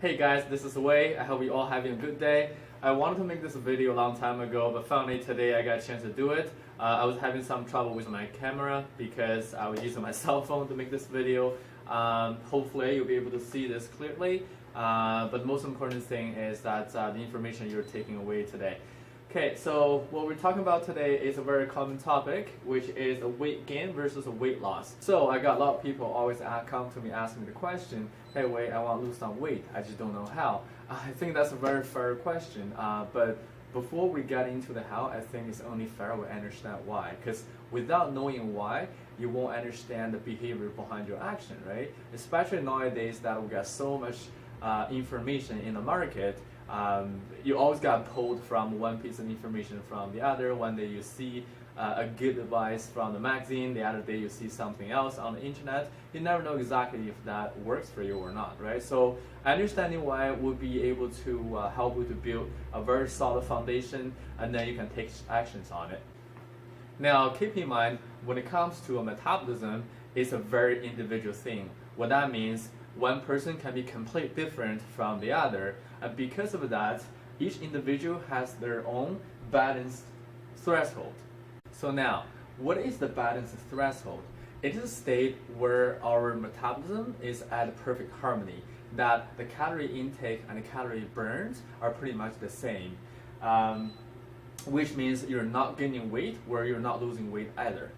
Hey guys, this is Wei. I hope you all having a good day. I wanted to make this video a long time ago, but finally today I got a chance to do it. I was having some trouble with my camera because I was using my cell phone to make this video. Hopefully you'll be able to see this clearly, but the most important thing is that the information you're taking away today. Okay, so what we're talking about today is a very common topic, which is a weight gain versus a weight loss. So I got a lot of people always come to me asking me the question, hey Wei, I want to lose some weight, I just don't know how. I think that's a very fair question, but before we get into the how, I think it's only fair we understand why. Because without knowing why, you won't understand the behavior behind your action, right? Especially nowadays that we got so much information in the market. You always got pulled from one piece of information from the other. One day you see a good advice from the magazine, the other day you see something else on the internet. You never know exactly if that works for you or not, right? So understanding why will be able to help you to build a very solid foundation, and then you can take actions on it. Now keep in mind, when it comes to a metabolism, it's a very individual thing. What that means, one person can be completely different from the other, and because of that, each individual has their own balanced threshold. So now, what is the balanced threshold? It is a state where our metabolism is at perfect harmony, that the calorie intake and the calorie burns are pretty much the same, which means you're not gaining weight or you're not losing weight either.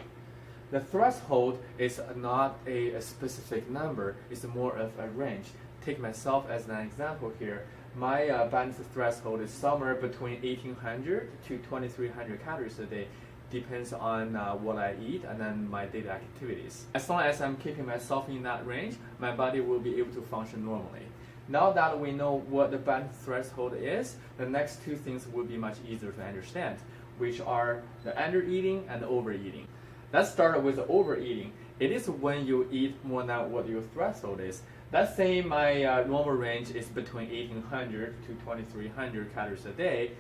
The threshold is not a specific number, it's more of a range. Take myself as an example here. My balanced threshold is somewhere between 1800 to 2300 calories a day. Depends on what I eat and then my daily activities. As long as I'm keeping myself in that range, my body will be able to function normally. Now that we know what the balanced threshold is, the next two things will be much easier to understand, which are the under-eating and the overeating. Let's start with the overeating. It is when you eat more than what your threshold is. Let's say my normal range is between 1800 to 2300 calories a day.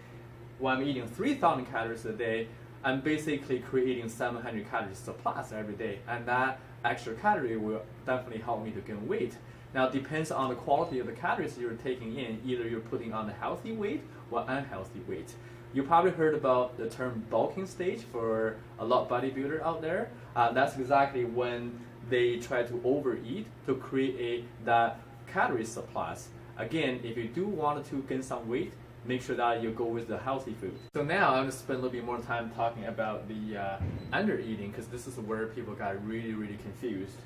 When I'm eating 3000 calories a day, I'm basically creating 700 calories surplus every day, and that extra calorie will definitely help me to gain weight. Now it depends on the quality of the calories you're taking in. Either you're putting on a healthy weight or unhealthy weight. You probably heard about the term bulking stage for a lot of bodybuilders out there. That's exactly when they try to overeat to create that calorie surplus. Again, if you do want to gain some weight, make sure that you go with the healthy food. So now I'm going to spend a little bit more time talking about the under-eating, because this is where people got really confused.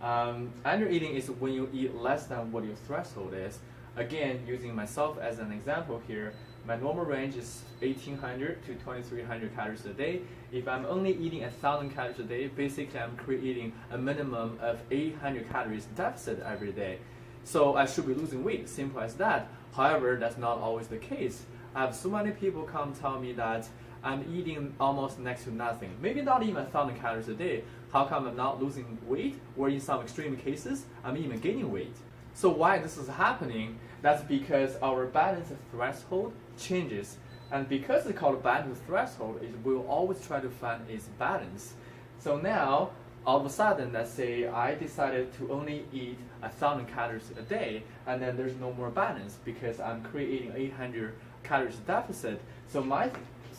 Under-eating is when you eat less than what your threshold is. Again, using myself as an example here, my normal range is 1800 to 2300 calories a day. If I'm only eating 1000 calories a day, basically I'm creating a minimum of 800 calories deficit every day. So I should be losing weight, simple as that. However, that's not always the case. I have so many people come tell me that I'm eating almost next to nothing, maybe not even 1000 calories a day. How come I'm not losing weight? Or in some extreme cases, I'm even gaining weight. So why this is happening? That's because our balanced threshold changes. And because it's called balanced threshold, it will always try to find its balance. So now, all of a sudden, let's say I decided to only eat 1000 calories a day, and then there's no more balance because I'm creating 800 calories deficit. So my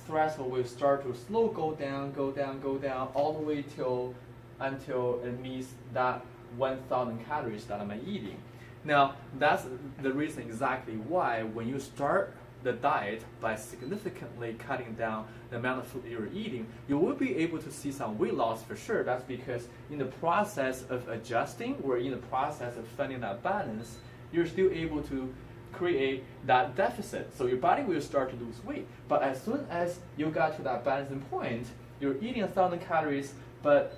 threshold will start to slowly go down, all the way until it meets that 1000 calories that I'm eating. Now, that's the reason exactly why when you start the diet by significantly cutting down the amount of food you're eating, you will be able to see some weight loss for sure. That's because in the process of adjusting or in the process of finding that balance, you're still able to create that deficit. So your body will start to lose weight. But as soon as you got to that balancing point, you're eating 1000 calories, but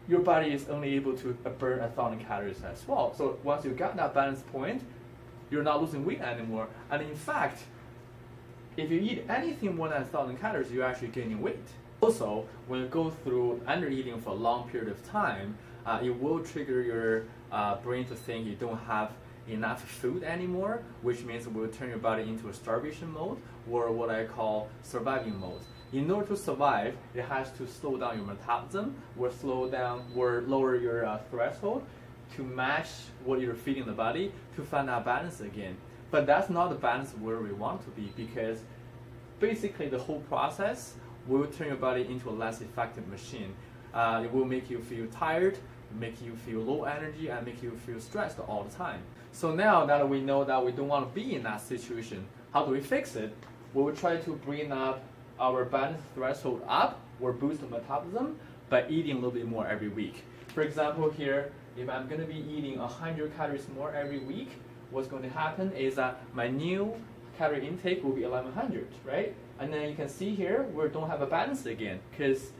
your body is only able to burn 1000 calories as well. So once you got that balance point, you're not losing weight anymore. And in fact, if you eat anything more than 1000 calories, you're actually gaining weight. Also, when you go through under-eating for a long period of time, it will trigger your brain to think you don't have enough food anymore, which means it will turn your body into a starvation mode, or what I call surviving mode. In order to survive, it has to slow down your metabolism, or lower your threshold to match what you're feeding the body to find that balance again. But that's not the balance where we want to be, because basically the whole process will turn your body into a less effective machine. It will make you feel tired, make you feel low energy, and make you feel stressed all the time. So now that we know that we don't want to be in that situation, how do we fix it? We will try to bring up our balance threshold up or boost the metabolism by eating a little bit more every week. For example, here, if I'm going to be eating 100 calories more every week, what's going to happen is that my new calorie intake will be 1100, right? And then you can see here, we don't have a balance again, because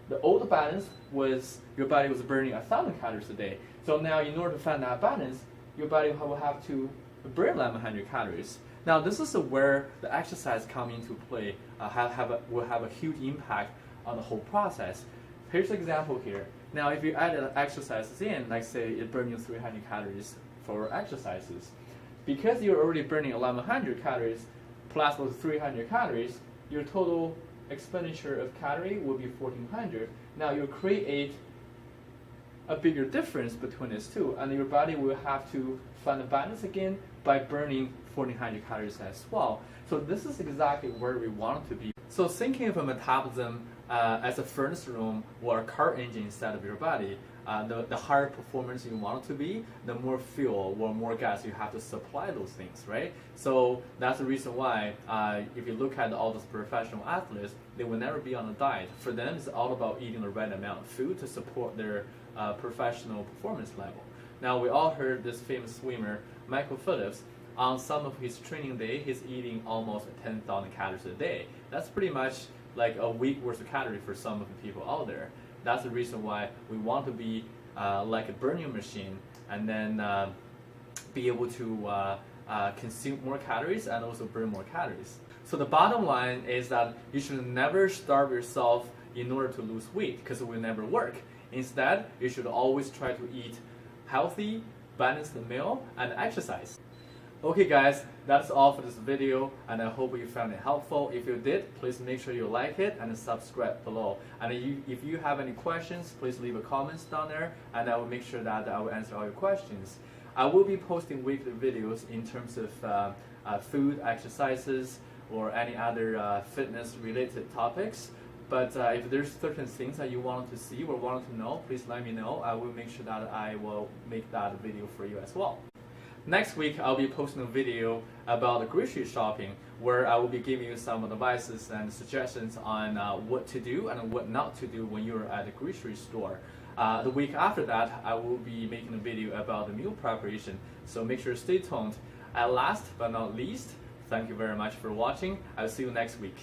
the old balance was your body was burning 1000 calories a day. So now in order to find that balance, your body will have to burn 1100 calories. Now this is where the exercise come into play, will have a huge impact on the whole process. Here's an example here. Now if you add exercises in, like say it burns you 300 calories for exercises, because you're already burning 1100 calories plus those 300 calories, your total expenditure of calorie will be 1400. Now you create a bigger difference between these two, and your body will have to find a balance again by burning 1400 calories as well. So this is exactly where we want to be. So thinking of a metabolism as a furnace room or a car engine inside of your body, the higher performance you want it to be, the more fuel or more gas you have to supply those things, right? So that's the reason why if you look at all those professional athletes, they will never be on a diet. For them, it's all about eating the right amount of food to support their professional performance level. Now, we all heard this famous swimmer, Michael Phelps. On some of his training day, he's eating almost 10,000 calories a day. That's pretty much like a week worth of calories for some of the people out there. That's the reason why we want to be like a burning machine, and then be able to consume more calories and also burn more calories. So the bottom line is that you should never starve yourself in order to lose weight, because it will never work. Instead, you should always try to eat healthy, balanced meal and exercise. Okay guys, that's all for this video, and I hope you found it helpful. If you did, please make sure you like it and subscribe below. And if you have any questions, please leave a comments down there, and I will make sure that I will answer all your questions. I will be posting weekly videos in terms of food, exercises, or any other fitness related topics. But if there's certain things that you wanted to see or wanted to know, please let me know. I will make sure that I will make that video for you as well. Next week, I'll be posting a video about grocery shopping, where I will be giving you some advices and suggestions on what to do and what not to do when you're at the grocery store. The week after that, I will be making a video about the meal preparation, so make sure to stay tuned. And last but not least, thank you very much for watching. I'll see you next week.